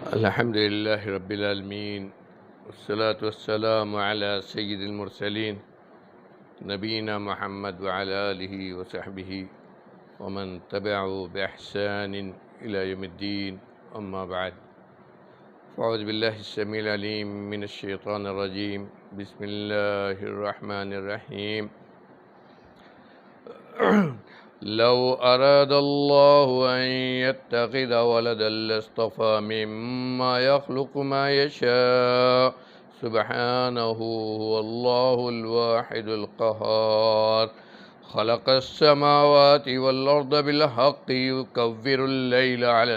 الحمد لله رب العالمين والصلاة والسلام على سيد المرسلين نبينا محمد وعلى آله وصحبه ومن تبعه بإحسان إلى يوم الدين أما بعد فأعوذ بالله السميع العليم من الشيطان الرجيم بسم الله الرحمن الرحيم لو أراد الله أن يتخذ ولدا لاصطفى مما يخلق ما يشاء سبحانه هو الله الواحد القهار خلق السماوات والأرض بالحق يكور الليل على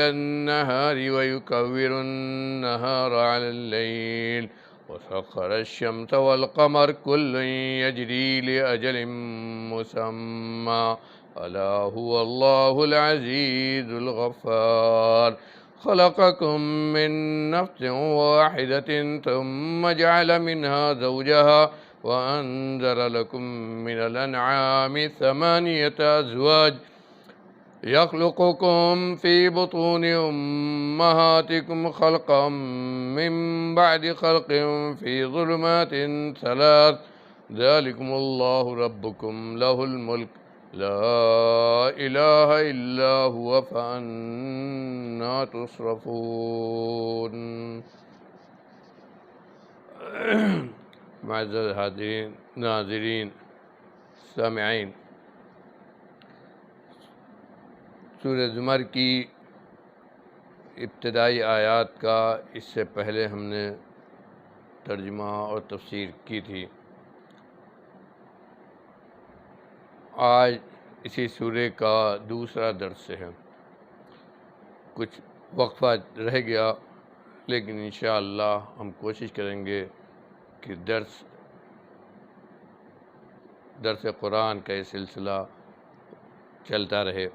النهار ويكور النهار على الليل وسخر الشمس والقمر كل يجري لأجل مسمى ألا هو الله العزيز الغفار خلقكم من نفس واحدة ثم جعل منها زوجها وأنزل لكم من الأنعام 8 أزواج يخلقكم في بطون أمهاتكم خلقا من بعد خلق في ظلمات 3 ذلكم الله ربكم له الملك لا إله إلا هو فأنا تصرفون۔ معزز حاضرین، ناظرین، سامعین، سورہ زمر کی ابتدائی آیات کا اس سے پہلے ہم نے ترجمہ اور تفسیر کی تھی۔ آج اسی سورہ کا دوسرا درس ہے۔ کچھ وقفہ رہ گیا، لیکن انشاءاللہ ہم کوشش کریں گے کہ درس قرآن کا یہ سلسلہ چلتا رہے۔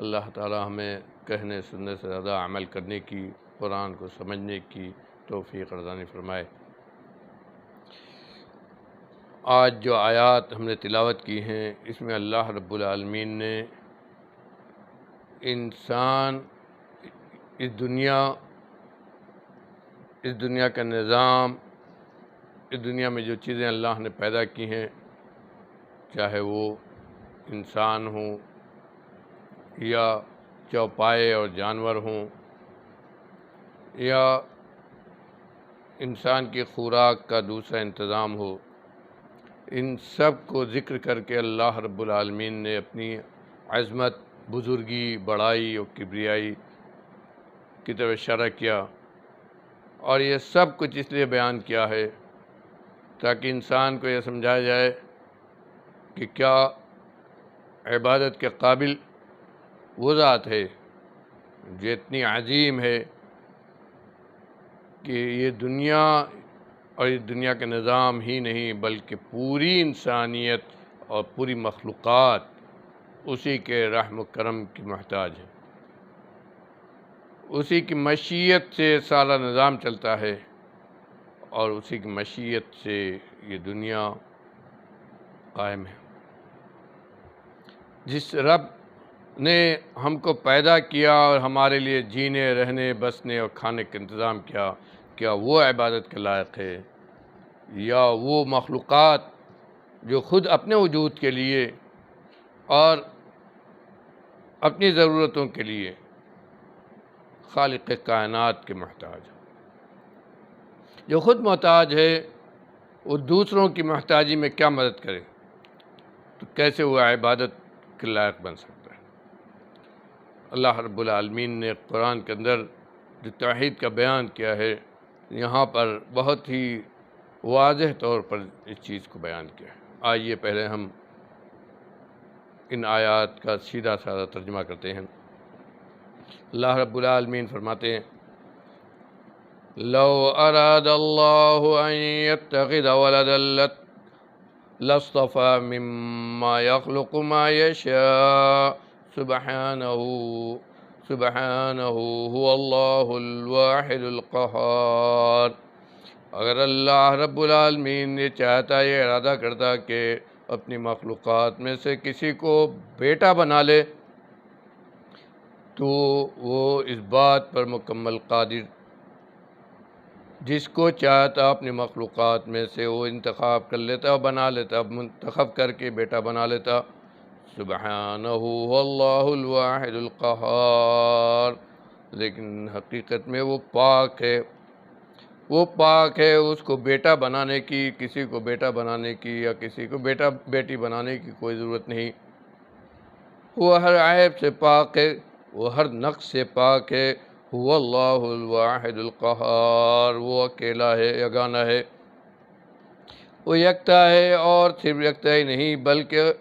اللہ تعالی ہمیں کہنے سننے سے زیادہ عمل کرنے کی، قرآن کو سمجھنے کی توفیق عطا فرمائے۔ آج جو آیات ہم نے تلاوت کی ہیں، اس میں اللہ رب العالمین نے انسان، اس دنیا کا نظام، اس دنیا میں جو چیزیں اللہ نے پیدا کی ہیں، چاہے وہ انسان ہوں یا چوپائے اور جانور ہوں یا انسان کی خوراک کا دوسرا انتظام ہو، ان سب کو ذکر کر کے اللہ رب العالمین نے اپنی عظمت، بزرگی، بڑائی اور کبریائی کی طرف اشارہ کیا، اور یہ سب کچھ اس لیے بیان کیا ہے تاکہ انسان کو یہ سمجھایا جائے کہ کیا عبادت کے قابل وہ ذات ہے جو اتنی عظیم ہے کہ یہ دنیا اور اس دنیا کا نظام ہی نہیں بلکہ پوری انسانیت اور پوری مخلوقات اسی کے رحم و کرم کی محتاج ہے۔ اسی کی مشیت سے سارا نظام چلتا ہے اور اسی کی مشیت سے یہ دنیا قائم ہے۔ جس رب نے ہم کو پیدا کیا اور ہمارے لیے جینے، رہنے، بسنے اور کھانے کا انتظام کیا، کیا وہ عبادت کے لائق ہے؟ یا وہ مخلوقات جو خود اپنے وجود کے لیے اور اپنی ضرورتوں کے لیے خالق کائنات کے محتاج ہے، جو خود محتاج ہے، وہ دوسروں کی محتاجی میں کیا مدد کرے، تو کیسے وہ عبادت کے لائق بن سکتا ہے؟ اللہ رب العالمین نے قرآن کے اندر جو توحید کا بیان کیا ہے، یہاں پر بہت ہی واضح طور پر اس چیز کو بیان کیا ہے۔ آئیے پہلے ہم ان آیات کا سیدھا سادہ ترجمہ کرتے ہیں۔ اللہ رب العالمین فرماتے ہیں: لو اراد اللہ ان يتخذ ولدا لاصطفى مما يخلق ما يشاء سبحانہ هو اللہ الواحد القہار۔ اگر اللہ رب العالمین نے چاہتا، یہ ارادہ کرتا کہ اپنی مخلوقات میں سے کسی کو بیٹا بنا لے تو وہ اس بات پر مکمل قادر، جس کو چاہتا اپنی مخلوقات میں سے وہ انتخاب کر لیتا اور بنا لیتا، منتخب کر کے بیٹا بنا لیتا۔ سبحانہ اللہ الواحد القہار، لیکن حقیقت میں وہ پاک ہے، وہ پاک ہے، اس کو بیٹا بنانے کی، کسی کو بیٹا بنانے کی یا کسی کو بیٹا بیٹی بنانے کی کوئی ضرورت نہیں۔ وہ ہر عیب سے پاک ہے، وہ ہر نقص سے پاک ہے۔ هو اللہ الواحد القہار، وہ اکیلا ہے، یگانہ ہے، وہ یکتا ہے، اور صرف یکتا ہی نہیں بلکہ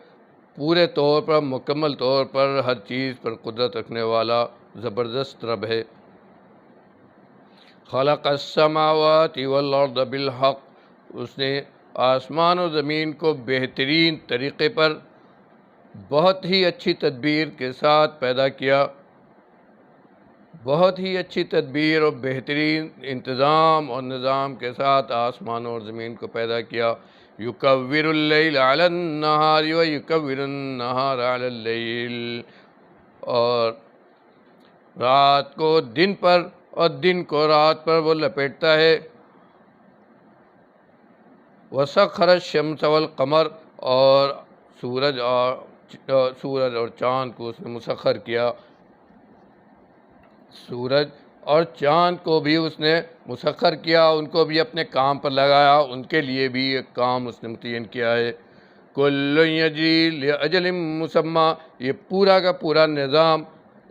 پورے طور پر، مکمل طور پر ہر چیز پر قدرت رکھنے والا زبردست رب ہے۔ خلق السماوات والارض بالحق، اس نے آسمان و زمین کو بہترین طریقے پر، بہت ہی اچھی تدبیر کے ساتھ پیدا کیا، بہت ہی اچھی تدبیر اور بہترین انتظام اور نظام کے ساتھ آسمان اور زمین کو پیدا کیا۔ یکور اللیل علی النہار و یکور النہار علی اللیل، اور رات کو دن پر اور دن کو رات پر وہ لپیٹتا ہے۔ وسخر الشمس والقمر، اور سورج اور چاند کو اس نے مسخر کیا، سورج اور چاند کو بھی اس نے مسخر کیا، ان کو بھی اپنے کام پر لگایا، ان کے لیے بھی ایک کام اس نے متعین کیا ہے۔ کل یجری لاجل مسمى، یہ پورا کا پورا نظام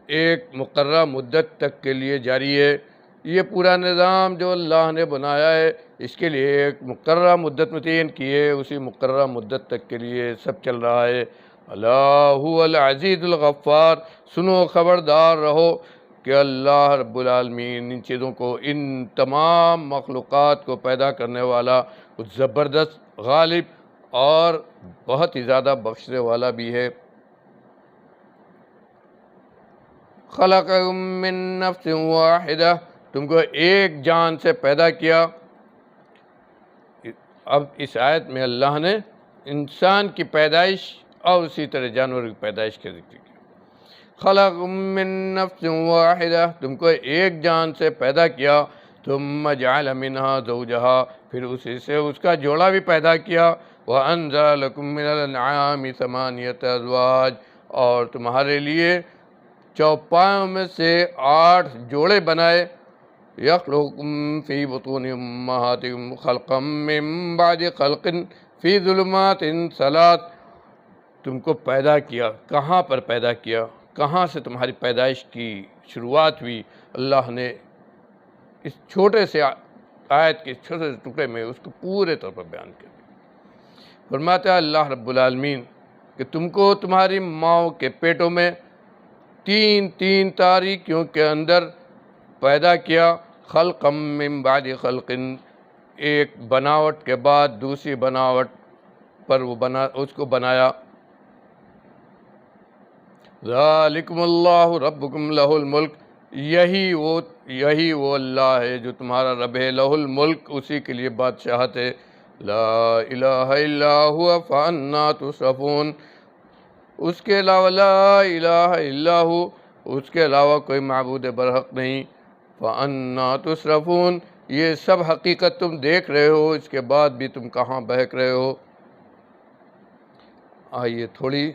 ایک مقررہ مدت تک کے لیے جاری ہے۔ یہ پورا نظام جو اللہ نے بنایا ہے، اس کے لیے ایک مقررہ مدت متعین کی ہے، اسی مقررہ مدت تک کے لیے سب چل رہا ہے۔ اللہ هو العزیز الغفار، سنو خبردار رہو کہ اللہ رب العالمین ان چیزوں کو، ان تمام مخلوقات کو پیدا کرنے والا زبردست، غالب اور بہت ہی زیادہ بخشنے والا بھی ہے۔ خلقکم من نفس واحدہ، تم کو ایک جان سے پیدا کیا۔ اب اس آیت میں اللہ نے انسان کی پیدائش اور اسی طرح جانور کی پیدائش کا ذکر کیا۔ خلقکم من نفس واحدہ، تم کو ایک جان سے پیدا کیا، ثم جعل منها زوجہا، پھر اسی سے اس کا جوڑا بھی پیدا کیا۔ وَأَنزَلَ لَكُم مِّنَ الْأَنْعَامِ ثَمَانِيَةَ أَزْوَاجٍ، اور تمہارے لیے چوپایوں میں سے 8 جوڑے بنائے۔ يَخْلُقُكُم فِي بُطُونِ أُمَّهَاتِكُمْ خَلْقًا مِّن بَعْدِ خَلْقٍ فِي ظُلُمَاتٍ ثَلَاثٍ، تم کو پیدا کیا، کہاں پر پیدا کیا، کہاں سے تمہاری پیدائش کی شروعات ہوئی، اللہ نے اس چھوٹے سے آیت کے چھوٹے سے ٹکڑے میں اس کو پورے طور پر بیان کیا۔ فرماتا ہے اللہ رب العالمین کہ تم کو تمہاری ماؤں کے پیٹوں میں 3 تاریکیوں کے اندر پیدا کیا، خلقا من بعد خلق، ایک بناوٹ کے بعد دوسری بناوٹ پر اس کو بنایا۔ ذالکم اللہ ربکم لہ الملک، یہی وہ اللہ ہے جو تمہارا رب ہے، لہ الملک، اسی کے لیے بادشاہت ہے۔ لا الہ الا ہوا فانا تصرفون، اس کے علاوہ لا الہ الا ہو، اس کے علاوہ کوئی معبود برحق نہیں۔ فانا تصرفون، یہ سب حقیقت تم دیکھ رہے ہو، اس کے بعد بھی تم کہاں بہک رہے ہو۔ آئیے تھوڑی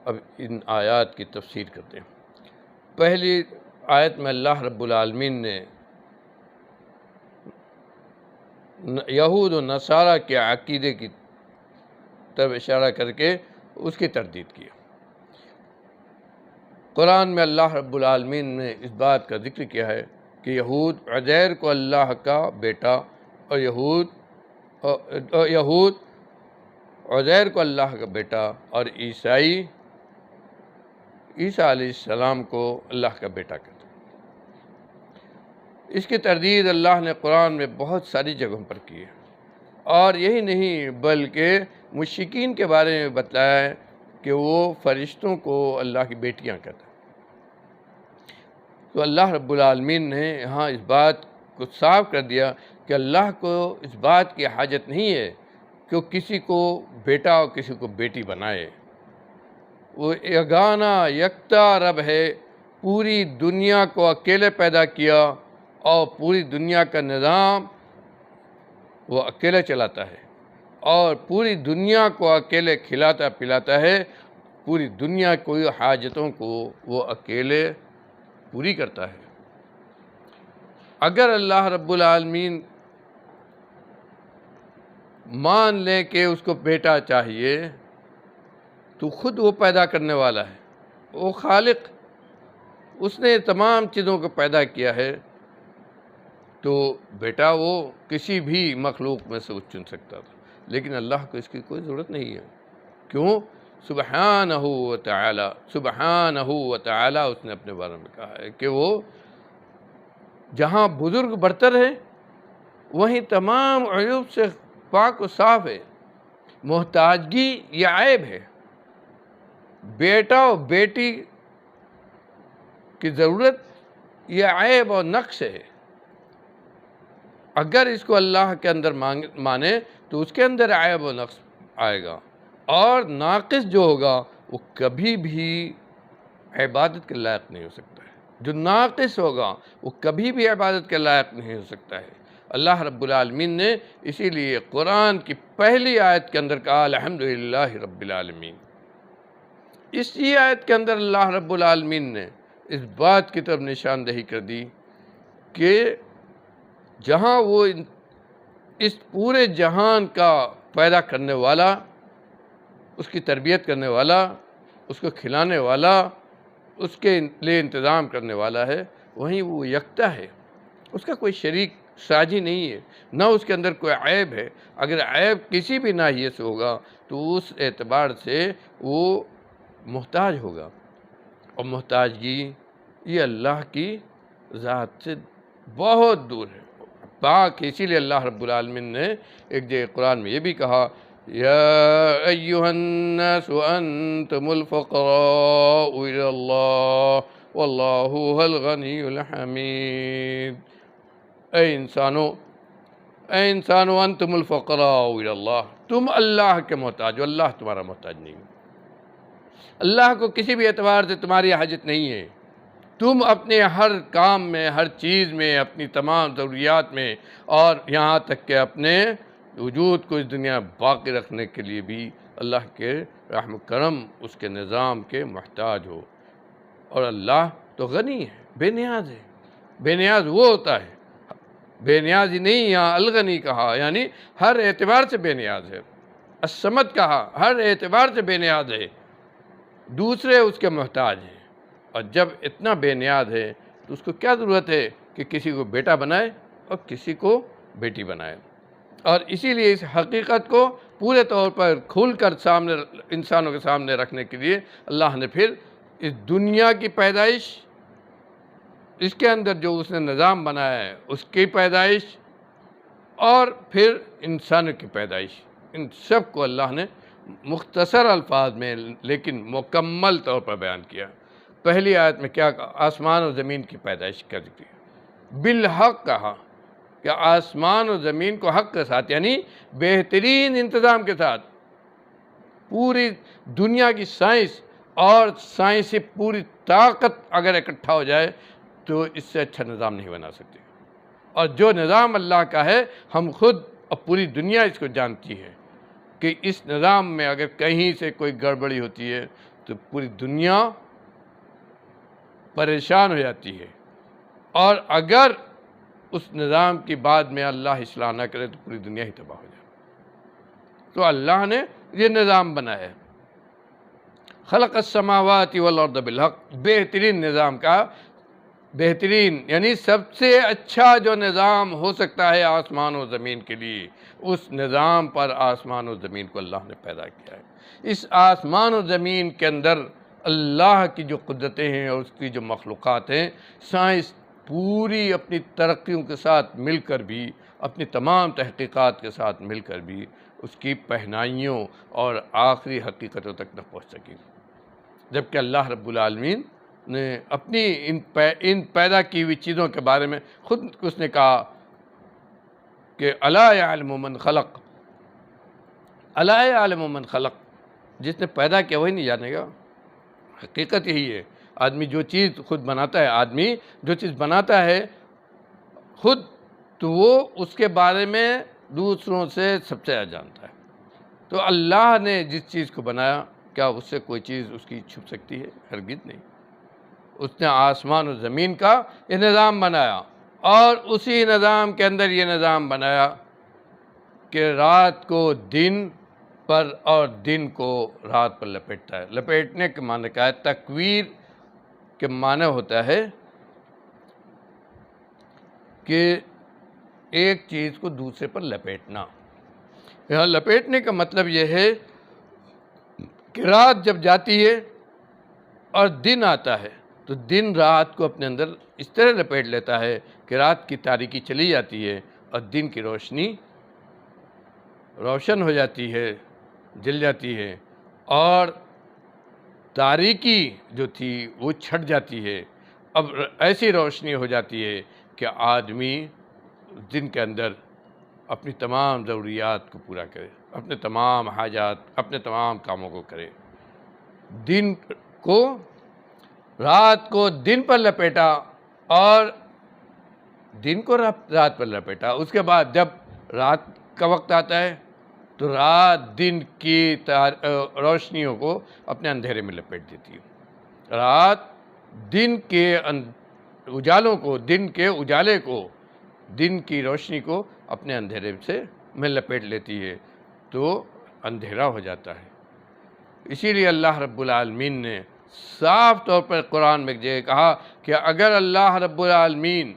اب ان آیات کی تفسیر کرتے ہیں۔ پہلی آیت میں اللہ رب العالمین نے یہود و نصارہ کے عقیدے کی طرف اشارہ کر کے اس کی تردید کی۔ قرآن میں اللہ رب العالمین نے اس بات کا ذکر کیا ہے کہ یہود عزیر کو اللہ کا بیٹا، اور یہود عزیر کو اللہ کا بیٹا، اور عیسیٰ علیہ السلام کو اللہ کا بیٹا کہتے ہیں۔ اس کی تردید اللہ نے قرآن میں بہت ساری جگہوں پر کی ہے، اور یہی نہیں بلکہ مشرکین کے بارے میں بتلایا ہے کہ وہ فرشتوں کو اللہ کی بیٹیاں کہتے ہیں۔ تو اللہ رب العالمین نے یہاں اس بات کو صاف کر دیا کہ اللہ کو اس بات کی حاجت نہیں ہے کہ وہ کسی کو بیٹا اور کسی کو بیٹی بنائے۔ وہ یگانہ یکتا رب ہے، پوری دنیا کو اکیلے پیدا کیا اور پوری دنیا کا نظام وہ اکیلے چلاتا ہے، اور پوری دنیا کو اکیلے کھلاتا پلاتا ہے، پوری دنیا کی حاجتوں کو وہ اکیلے پوری کرتا ہے۔ اگر اللہ رب العالمین مان لیں کہ اس کو بیٹا چاہیے، تو خود وہ پیدا کرنے والا ہے، وہ خالق، اس نے تمام چیزوں کو پیدا کیا ہے، تو بیٹا وہ کسی بھی مخلوق میں سے وہ چن سکتا تھا، لیکن اللہ کو اس کی کوئی ضرورت نہیں ہے۔ کیوں؟ سبحانہ و تعالی، سبحانہ و تعالی اس نے اپنے بارے میں کہا ہے کہ وہ جہاں بزرگ برتر ہے وہیں تمام عیوب سے پاک و صاف ہے۔ محتاجگی یہ عیب ہے، بیٹا اور بیٹی کی ضرورت یہ عیب اور نقص ہے۔ اگر اس کو اللہ کے اندر مانے تو اس کے اندر عیب و نقص آئے گا، اور ناقص جو ہوگا وہ کبھی بھی عبادت کے لائق نہیں ہو سکتا ہے۔ جو ناقص ہوگا وہ کبھی بھی عبادت کے لائق نہیں ہو سکتا ہے۔ اللہ رب العالمین نے اسی لیے قرآن کی پہلی آیت کے اندر کہا الحمدللہ رب العالمین۔ اسی آیت کے اندر اللہ رب العالمین نے اس بات کی طرف نشاندہی کر دی کہ جہاں وہ اس پورے جہان کا پیدا کرنے والا، اس کی تربیت کرنے والا، اس کو کھلانے والا، اس کے لیے انتظام کرنے والا ہے، وہیں وہ یکتا ہے، اس کا کوئی شریک ساجی نہیں ہے، نہ اس کے اندر کوئی عیب ہے۔ اگر عیب کسی بھی ناحیے سے ہوگا تو اس اعتبار سے وہ محتاج ہوگا، اور محتاجگی یہ اللہ کی ذات سے بہت دور ہے، پاک۔ اسی لیے اللہ رب العالمین نے ایک جگہ قرآن میں یہ بھی کہا یا ایہا الناس انتم الفقراء الی اللہ واللہ هو الغنی الحمید۔ اے انسانو انتم الفقراء الی اللہ، تم اللہ کے محتاج ہو، اللہ تمہارا محتاج نہیں ہے۔ اللہ کو کسی بھی اعتبار سے تمہاری حاجت نہیں ہے۔ تم اپنے ہر کام میں، ہر چیز میں، اپنی تمام ضروریات میں، اور یہاں تک کہ اپنے وجود کو اس دنیا باقی رکھنے کے لیے بھی اللہ کے رحم و کرم، اس کے نظام کے محتاج ہو۔ اور اللہ تو غنی ہے، بے نیاز ہے۔ بے نیاز وہ ہوتا ہے، بے نیاز ہی نہیں، یہاں الغنی کہا، یعنی ہر اعتبار سے بے نیاز ہے۔ الصمد کہا، ہر اعتبار سے بے نیاز ہے، دوسرے اس کے محتاج ہیں۔ اور جب اتنا بے نیاز ہے تو اس کو کیا ضرورت ہے کہ کسی کو بیٹا بنائے اور کسی کو بیٹی بنائے؟ اور اسی لیے اس حقیقت کو پورے طور پر کھول کر سامنے انسانوں کے سامنے رکھنے کے لیے اللہ نے پھر اس دنیا کی پیدائش، اس کے اندر جو اس نے نظام بنایا ہے اس کی پیدائش، اور پھر انسانوں کی پیدائش، ان سب کو اللہ نے مختصر الفاظ میں لیکن مکمل طور پر بیان کیا۔ پہلی آیت میں کیا کہا؟ آسمان و زمین کی پیدائش کر دی، بالحق کہا کہ آسمان و زمین کو حق کے ساتھ، یعنی بہترین انتظام کے ساتھ۔ پوری دنیا کی سائنس اور سائنسی پوری طاقت اگر اکٹھا ہو جائے تو اس سے اچھا نظام نہیں بنا سکتے، اور جو نظام اللہ کا ہے ہم خود اور پوری دنیا اس کو جانتی ہے کہ اس نظام میں اگر کہیں سے کوئی گڑبڑی ہوتی ہے تو پوری دنیا پریشان ہو جاتی ہے، اور اگر اس نظام کی بعد میں اللہ اصلاح نہ کرے تو پوری دنیا ہی تباہ ہو جائے۔ تو اللہ نے یہ نظام بنایا ہے، خلق السماوات والارض بالحق، بہترین نظام کا، بہترین یعنی سب سے اچھا جو نظام ہو سکتا ہے آسمان و زمین کے لیے، اس نظام پر آسمان و زمین کو اللہ نے پیدا کیا ہے۔ اس آسمان و زمین کے اندر اللہ کی جو قدرتیں ہیں اور اس کی جو مخلوقات ہیں، سائنس پوری اپنی ترقیوں کے ساتھ مل کر بھی، اپنی تمام تحقیقات کے ساتھ مل کر بھی اس کی پہنائیوں اور آخری حقیقتوں تک نہ پہنچ سکی، جبکہ اللہ رب العالمین نے اپنی ان پیدا کی ہوئی چیزوں کے بارے میں خود اس نے کہا کہ الا یعلم من خلق، الا یعلم من خلق، جس نے پیدا کیا وہی نہیں جانے گا۔ حقیقت یہی ہے آدمی جو چیز خود بناتا ہے، آدمی جو چیز بناتا ہے خود، تو وہ اس کے بارے میں دوسروں سے سب سے زیادہ جانتا ہے۔ تو اللہ نے جس چیز کو بنایا، کیا اس سے کوئی چیز اس کی چھپ سکتی ہے؟ ہرگز نہیں۔ اس نے آسمان و زمین کا یہ نظام بنایا، اور اسی نظام کے اندر یہ نظام بنایا کہ رات کو دن پر اور دن کو رات پر لپیٹتا ہے۔ لپیٹنے کے معنی کیا ہے؟ تکویر کے معنی ہوتا ہے کہ ایک چیز کو دوسرے پر لپیٹنا۔ یہاں لپیٹنے کا مطلب یہ ہے کہ رات جب جاتی ہے اور دن آتا ہے تو دن رات کو اپنے اندر اس طرح لپیٹ لیتا ہے کہ رات کی تاریکی چلی جاتی ہے اور دن کی روشنی روشن ہو جاتی ہے، جل جاتی ہے، اور تاریکی جو تھی وہ چھٹ جاتی ہے۔ اب ایسی روشنی ہو جاتی ہے کہ آدمی دن کے اندر اپنی تمام ضروریات کو پورا کرے، اپنے تمام حاجات، اپنے تمام کاموں کو کرے۔ دن کو رات کو دن پر لپیٹا اور دن کو رات پر لپیٹا۔ اس کے بعد جب رات کا وقت آتا ہے تو رات دن کی روشنیوں کو اپنے اندھیرے میں لپیٹ دیتی ہے۔ رات دن کے اجالوں کو، دن کے اجالے کو، دن کی روشنی کو اپنے اندھیرے میں لپیٹ لیتی ہے، تو اندھیرا ہو جاتا ہے۔ اسی لیے اللہ رب العالمین نے صاف طور پر قرآن میں یہ کہا کہ اگر اللہ رب العالمین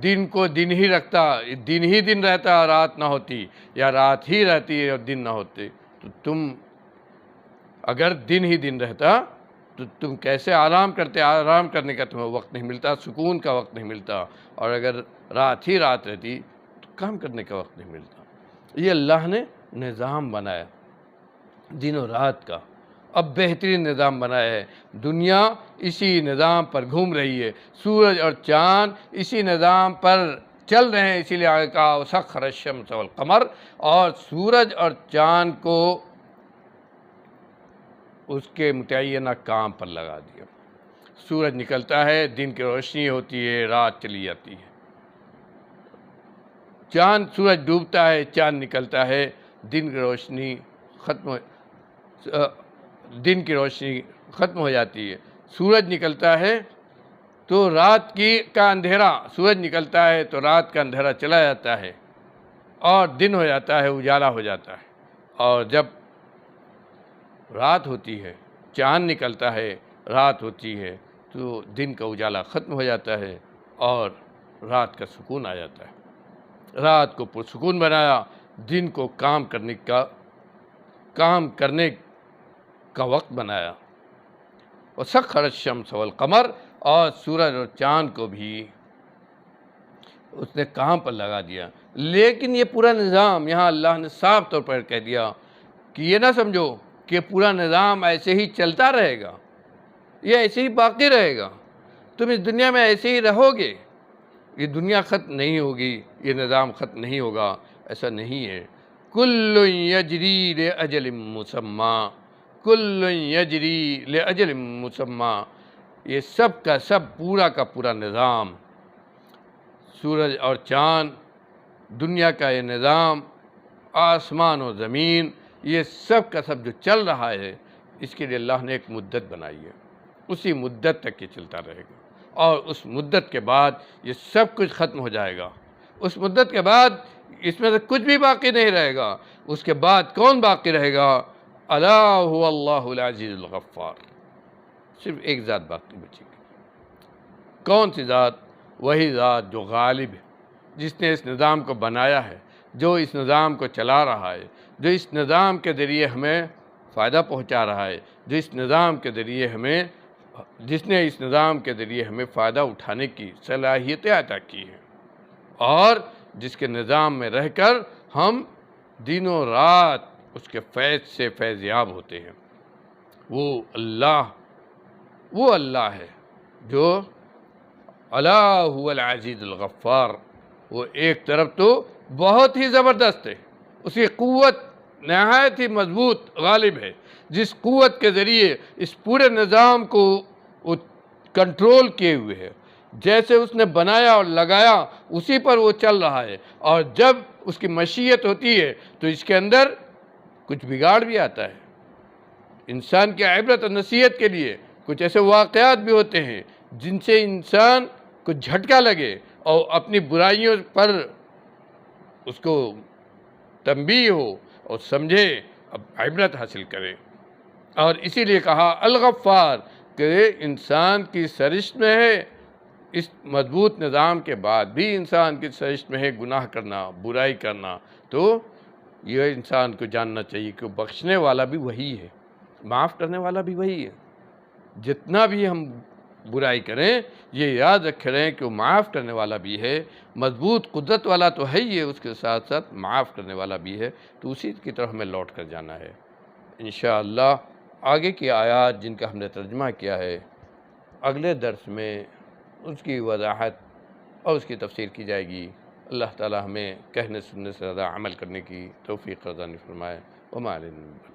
دن کو دن ہی رکھتا، دن ہی دن رہتا، رات نہ ہوتی، یا رات ہی رہتی اور دن نہ ہوتے، تو تم اگر دن ہی دن رہتا تو تم کیسے آرام کرتے؟ آرام کرنے کا تمہیں وقت نہیں ملتا، سکون کا وقت نہیں ملتا، اور اگر رات ہی رات رہتی تو کام کرنے کا وقت نہیں ملتا۔ یہ اللہ نے نظام بنایا دن و رات کا، اب بہترین نظام بنایا ہے۔ دنیا اسی نظام پر گھوم رہی ہے، سورج اور چاند اسی نظام پر چل رہے ہیں۔ اسی لیے آگے کہا وَسَخَّرَ الشَّمْسَ وَالْقَمَرَ، اور سورج اور چاند کو اس کے متعینہ کام پر لگا دیا۔ سورج نکلتا ہے، دن کی روشنی ہوتی ہے، رات چلی جاتی ہے۔ چاند، سورج ڈوبتا ہے، چاند نکلتا ہے، دن کی روشنی ختم ہو جاتی ہے۔ سورج نکلتا ہے تو رات کا اندھیرا، سورج نکلتا ہے تو رات کا اندھیرا چلا جاتا ہے اور دن ہو جاتا ہے، اجالا ہو جاتا ہے۔ اور جب رات ہوتی ہے، چاند نکلتا ہے، رات ہوتی ہے، تو دن کا اجالا ختم ہو جاتا ہے اور رات کا سکون آ جاتا ہے۔ رات کو پرسکون بنایا، دن کو کام کرنے کا وقت بنایا۔ وَسَخَّرَ الشَّمْسَ وَالْقَمَرَ، اور سورج اور چاند کو بھی اس نے کام پر لگا دیا۔ لیکن یہ پورا نظام یہاں اللہ نے صاف طور پر کہہ دیا کہ یہ نہ سمجھو کہ پورا نظام ایسے ہی چلتا رہے گا، یہ ایسے ہی باقی رہے گا، تم اس دنیا میں ایسے ہی رہو گے، یہ دنیا ختم نہیں ہوگی، یہ نظام ختم نہیں ہوگا، ایسا نہیں ہے۔ کل یجری لأجل مسمى، کل یجری لأجل مسمى، یہ سب کا سب، پورا کا پورا نظام، سورج اور چاند، دنیا کا یہ نظام، آسمان و زمین، یہ سب کا سب جو چل رہا ہے، اس کے لیے اللہ نے ایک مدت بنائی ہے، اسی مدت تک یہ چلتا رہے گا، اور اس مدت کے بعد یہ سب کچھ ختم ہو جائے گا۔ اس مدت کے بعد اس میں سے کچھ بھی باقی نہیں رہے گا۔ اس کے بعد کون باقی رہے گا؟ الا هو اللہ العزیز الغفار، صرف ایک ذات باقی بچے گی۔ کون سی ذات؟ وہی ذات جو غالب ہے، جس نے اس نظام کو بنایا ہے، جو اس نظام کو چلا رہا ہے، جو اس نظام کے ذریعے ہمیں فائدہ پہنچا رہا ہے، جو اس نظام کے ذریعے جس نے اس نظام کے ذریعے ہمیں فائدہ اٹھانے کی صلاحیتیں عطا کی ہیں، اور جس کے نظام میں رہ کر ہم دن و رات اس کے فیض سے فیض یاب ہوتے ہیں۔ وہ اللہ ہے جو الا هو العزیز الغفار، وہ ایک طرف تو بہت ہی زبردست ہے، اس کی قوت نہایت ہی مضبوط غالب ہے، جس قوت کے ذریعے اس پورے نظام کو وہ کنٹرول کیے ہوئے ہے، جیسے اس نے بنایا اور لگایا اسی پر وہ چل رہا ہے، اور جب اس کی مشیت ہوتی ہے تو اس کے اندر کچھ بگاڑ بھی آتا ہے۔ انسان کی عبرت اور نصیحت کے لیے کچھ ایسے واقعات بھی ہوتے ہیں جن سے انسان کو جھٹکا لگے اور اپنی برائیوں پر اس کو تنبیہ ہو اور سمجھے، اب عبرت حاصل کرے۔ اور اسی لیے کہا الغفار کہ انسان کی سرشت میں ہے، اس مضبوط نظام کے بعد بھی انسان کی سرشت میں ہے گناہ کرنا، برائی کرنا، تو یہ انسان کو جاننا چاہیے کہ بخشنے والا بھی وہی ہے، معاف کرنے والا بھی وہی ہے۔ جتنا بھی ہم برائی کریں یہ یاد رکھ رہے ہیں کہ وہ معاف کرنے والا بھی ہے، مضبوط قدرت والا تو ہے ہی ہے، اس کے ساتھ ساتھ معاف کرنے والا بھی ہے، تو اسی کی طرف ہمیں لوٹ کر جانا ہے۔ انشاءاللہ آگے کی آیات جن کا ہم نے ترجمہ کیا ہے اگلے درس میں اس کی وضاحت اور اس کی تفسیر کی جائے گی۔ اللہ تعالی ہمیں کہنے سننے سے زیادہ عمل کرنے کی توفیق عطا فرمائے۔ وما علینا